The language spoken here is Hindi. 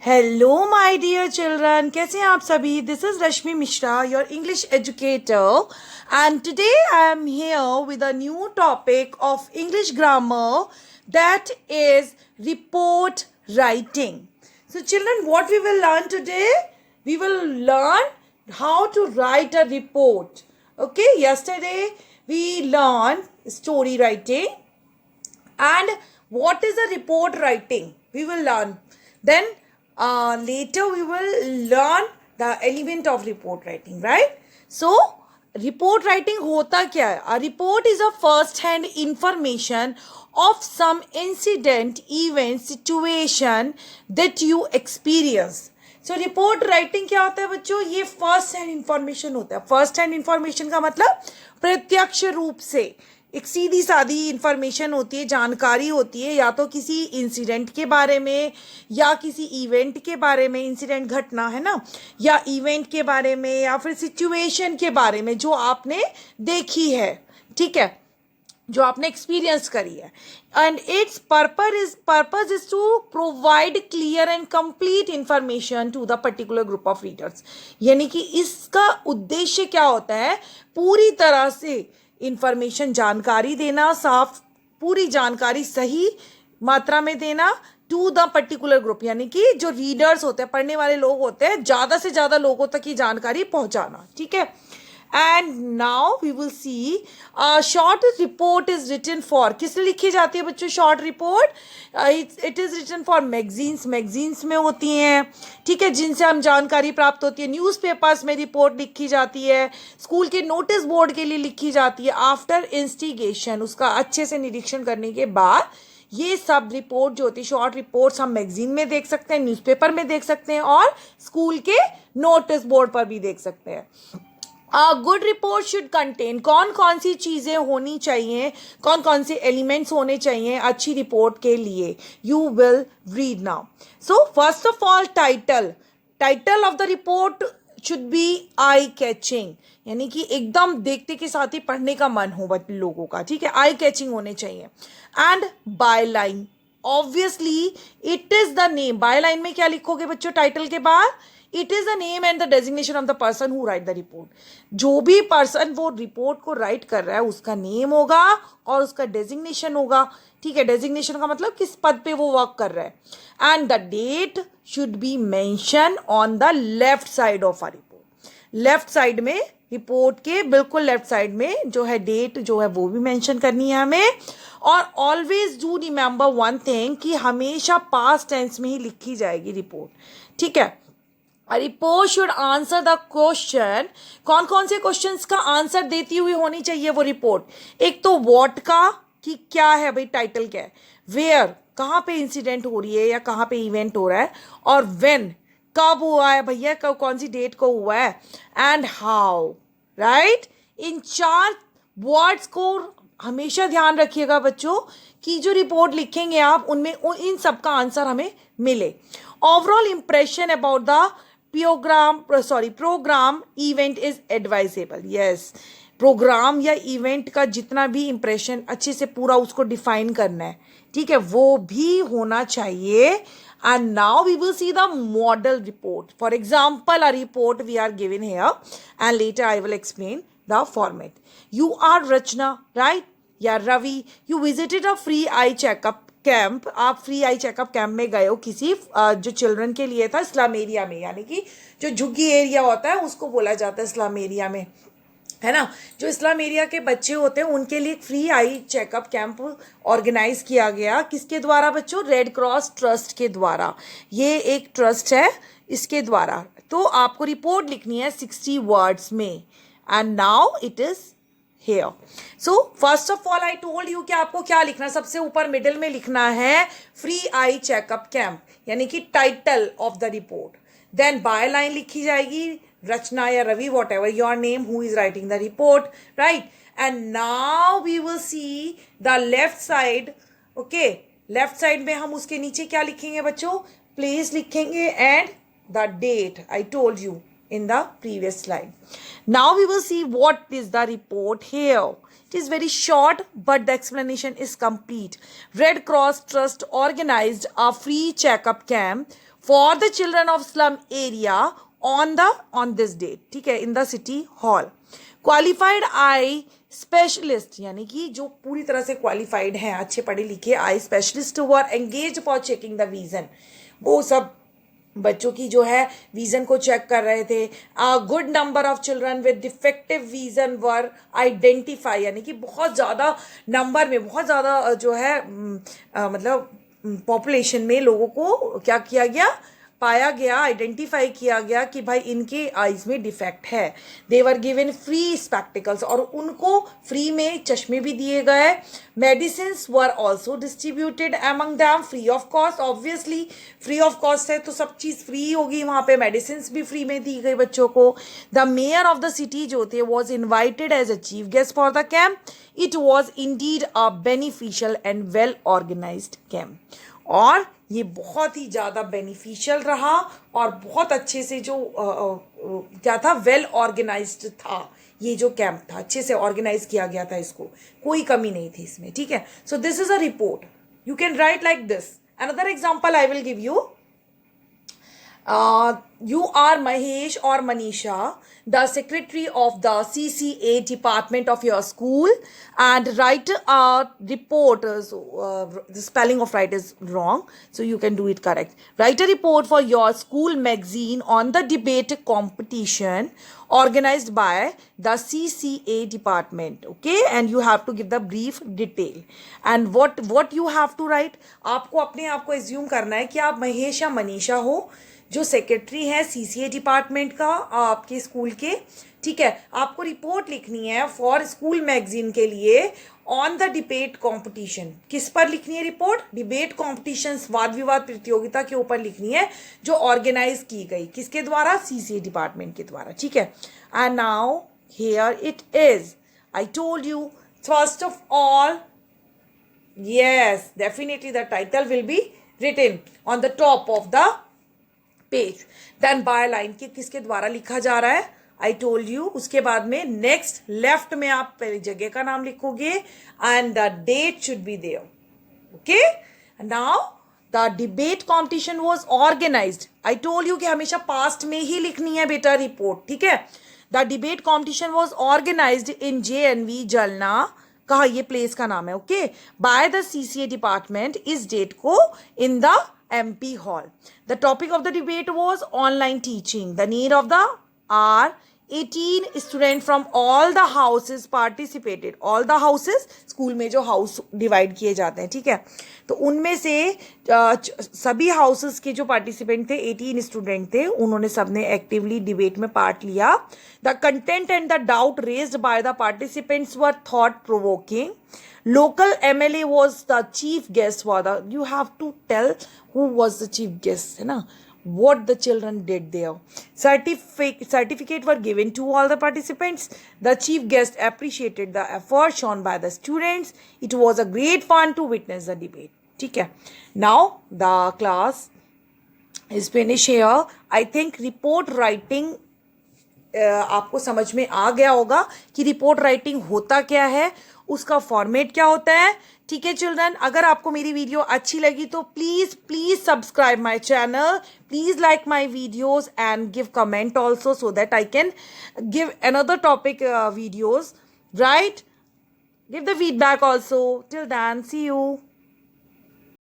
Hello, my dear children. कैसे हैं आप सभी? This is Rashmi Mishra, your English educator, and today I am here with a new topic of English grammar, that is report writing. So, children, what we will learn today? We will learn how to write a report. Okay, yesterday we learned story writing, and what is a report writing we will learn. Then later we will learn the element of report writing, right? So report writing hota kya hai? A report is a first hand information of some incident, event, situation that you experience. So report writing क्या होता है बच्चों? ये फर्स्ट हैंड इंफॉर्मेशन होता है. फर्स्ट हैंड इंफॉर्मेशन का मतलब प्रत्यक्ष रूप से एक सीधी सादी इंफॉर्मेशन होती है, जानकारी होती है, या तो किसी इंसिडेंट के बारे में या किसी इवेंट के बारे में. इंसिडेंट घटना है ना, या इवेंट के बारे में, या फिर सिचुएशन के बारे में जो आपने देखी है, ठीक है, जो आपने एक्सपीरियंस करी है. And its purpose is to provide clear and complete information to the particular group of readers. यानी कि इसका उद्देश्य क्या होता है? पूरी तरह से इंफॉर्मेशन, जानकारी देना, साफ पूरी जानकारी सही मात्रा में देना टू द पर्टिकुलर ग्रुप. यानी कि जो रीडर्स होते हैं, पढ़ने वाले लोग होते हैं, ज़्यादा से ज़्यादा लोगों तक ये जानकारी पहुंचाना, ठीक है. And now we will see short report is written for. किससे लिखी जाती है बच्चों short report? It is written for magazines में होती हैं, ठीक है, जिनसे हम जानकारी प्राप्त होती है. न्यूज़पेपर्स में रिपोर्ट लिखी जाती है, स्कूल के नोटिस बोर्ड के लिए लिखी जाती है. आफ्टर इंस्टिगेशन, उसका अच्छे से निरीक्षण करने के बाद ये सब रिपोर्ट जो होती है, शॉर्ट रिपोर्ट्स, हम मैगजीन में देख सकते हैं, न्यूज़पेपर में देख सकते हैं, और स्कूल के नोटिस बोर्ड पर भी देख सकते हैं. गुड रिपोर्ट शुड कंटेन, कौन कौन सी चीज़ें होनी चाहिए, कौन कौन से एलिमेंट्स होने चाहिए अच्छी रिपोर्ट के लिए. You will read now. So first of all, title of the report should be eye catching. यानी कि एकदम देखते के साथ ही पढ़ने का मन हो लोगों का, ठीक है, आई कैचिंग होने चाहिए. And by line, obviously it is the name. By line में क्या लिखोगे बच्चों टाइटल के बाद? It is the name and the designation of the person who right the report. जो भी पर्सन वो रिपोर्ट को राइट कर रहा है उसका नेम होगा और उसका डेजिग्नेशन होगा, ठीक है. डेजिग्नेशन का मतलब किस पद पे वो वर्क कर रहा है. And the date should be mention on the left side of a report. Left side में, रिपोर्ट के बिल्कुल लेफ्ट साइड में जो है डेट जो है वो भी मेंशन करनी है हमें. और always do remember one thing, कि हमेशा पास्ट टेंस में ही लिखी जाएगी रिपोर्ट, ठीक है. Report should answer the question. कौन कौन से क्वेश्चंस का आंसर देती हुई होनी चाहिए वो रिपोर्ट? एक तो व्हाट का, कि क्या है भाई, टाइटल क्या है. वेयर, कहाँ पे इंसिडेंट हो रही है या कहाँ पे इवेंट हो रहा है. और व्हेन, कब हुआ है भैया, कब, कौन सी डेट को हुआ है. And how, right. In 4 words को हमेशा ध्यान रखिएगा बच्चों, कि जो रिपोर्ट लिखेंगे आप उनमें इन सब का आंसर हमें मिले. Overall impression about the program event is advisable. Yes, program या इवेंट का जितना भी इंप्रेशन अच्छे से पूरा उसको डिफाइन करना है, ठीक है, वो भी होना चाहिए. And now we will see the model report. For example, a report we are given here and later I will explain the format. You are Rachna, right, या Ravi, you visited a free eye checkup camp. आप फ्री आई चेकअप कैंप में गए हो किसी जो चिल्ड्रन के लिए था, स्लम एरिया में. यानी कि जो झुग्गी एरिया होता है उसको बोला जाता है स्लम एरिया में, है ना. जो स्लम एरिया के बच्चे होते हैं उनके लिए free eye checkup camp organise किया गया. किसके द्वारा बच्चों? रेड क्रॉस ट्रस्ट के द्वारा. ये एक ट्रस्ट है, इसके द्वारा. तो आपको रिपोर्ट लिखनी है 60 वर्ड्स में. And now it is here. So first of all I told you कि आपको क्या लिखना है. सबसे ऊपर मिडिल में लिखना है फ्री आई चेकअप कैंप, यानी कि title of the report. Then by line लिखी जाएगी रचना या Ravi, whatever your name, who is writing the report, right. And now we will see the left side. Okay, left side में हम उसके नीचे क्या लिखेंगे बच्चों? प्लेस लिखेंगे and the date. I told you in the previous slide. Now we will see what is the report here. It is very short, but the explanation is complete. Red Cross Trust organized a free checkup camp for the children of slum area on this date. ठीक है, in the city hall. Qualified eye specialist यानी कि जो पूरी तरह से क्वालिफाइड हैं, अच्छे पढ़े लिखे eye specialist were engage for checking the vision, वो सब बच्चों की जो है विजन को चेक कर रहे थे. Good number of children with defective vision were identify, यानी कि बहुत ज़्यादा नंबर में, बहुत ज़्यादा जो है मतलब पॉपुलेशन में लोगों को क्या किया गया, पाया गया, आइडेंटिफाई किया गया कि भाई इनके आईज में डिफेक्ट है. दे वर गिवन फ्री स्पेक्टिकल्स, और उनको फ्री में चश्मे भी दिए गए. Medicine were also distributed among them free of cost. Obviously free of cost है तो सब चीज़ फ्री होगी वहाँ पे, मेडिसिन भी फ्री में दी गई बच्चों को. The mayor of the city जो थे was invited as a chief guest for the camp. It was indeed a beneficial and well organised camp. और ये बहुत ही ज़्यादा बेनिफिशियल रहा और बहुत अच्छे से जो क्या था, वेल ऑर्गेनाइज्ड था ये जो कैंप था, अच्छे से ऑर्गेनाइज किया गया था, इसको कोई कमी नहीं थी इसमें. ठीक है, so this is a report, you can write like this. Another example I will give you. You are Mahesh or Manisha, the secretary of the CCA department of your school, and write a report. The spelling of write is wrong, so you can do it correct. Write a report for your school magazine on the debate competition organized by the CCA department. Okay, and you have to give the brief detail. And what you have to write, आपको अपने आप को assume करना है कि आप महेश या मनीषा हो, जो सेक्रेटरी है सीसीए डिपार्टमेंट का आपके स्कूल के. ठीक है, आपको रिपोर्ट लिखनी है फॉर स्कूल मैगजीन के लिए ऑन द डिबेट कंपटीशन. किस पर लिखनी है रिपोर्ट? डिबेट कॉम्पिटिशन, वाद विवाद प्रतियोगिता के ऊपर लिखनी है, जो ऑर्गेनाइज की गई किसके द्वारा? सीसीए डिपार्टमेंट के द्वारा. ठीक है, and now here it is. I told you, first of all, yes, definitely the title will be written on the top of the page. Then by line के किसके द्वारा लिखा जा रहा है, आई टोल्ड यू. उसके बाद में नेक्स्ट लेफ्ट में आप पहले जगह का नाम लिखोगे and the date should be there. Okay, now the debate competition was organised. I told you कि हमेशा पास्ट में ही लिखनी है बेटा रिपोर्ट. ठीक है, the debate competition was organised in JNV Jalna, कहा ये प्लेस का नाम है. Okay, by the CCA department, इस डेट को in the MP hall. The topic of the debate was online teaching. The need of the hour. 18 students from all the houses participated. All the houses, school में जो हाउस डिवाइड किए जाते हैं, ठीक है, तो उनमें से सभी हाउसेस के जो पार्टिसिपेंट थे, 18 स्टूडेंट थे, उन्होंने सबने एक्टिवली डिबेट में पार्ट लिया. The content and the doubt raised by the participants were thought provoking. Local MLA was the chief guest for the. You have to tell who was the chief guest, है ना? What the children did there. Certificate were given to all the participants. The chief guest appreciated the effort shown by the students. It was a great fun to witness the debate. ठीक है. Now the class is finished here. I think report writing आपको समझ में आ गया होगा कि रिपोर्ट राइटिंग होता क्या है, उसका फॉर्मेट क्या होता है. ठीक है चिल्ड्रन, अगर आपको मेरी वीडियो अच्छी लगी तो please subscribe my channel, please like my videos and give comment also so that I can give another topic videos, right? Give the feedback also. Till then, see you.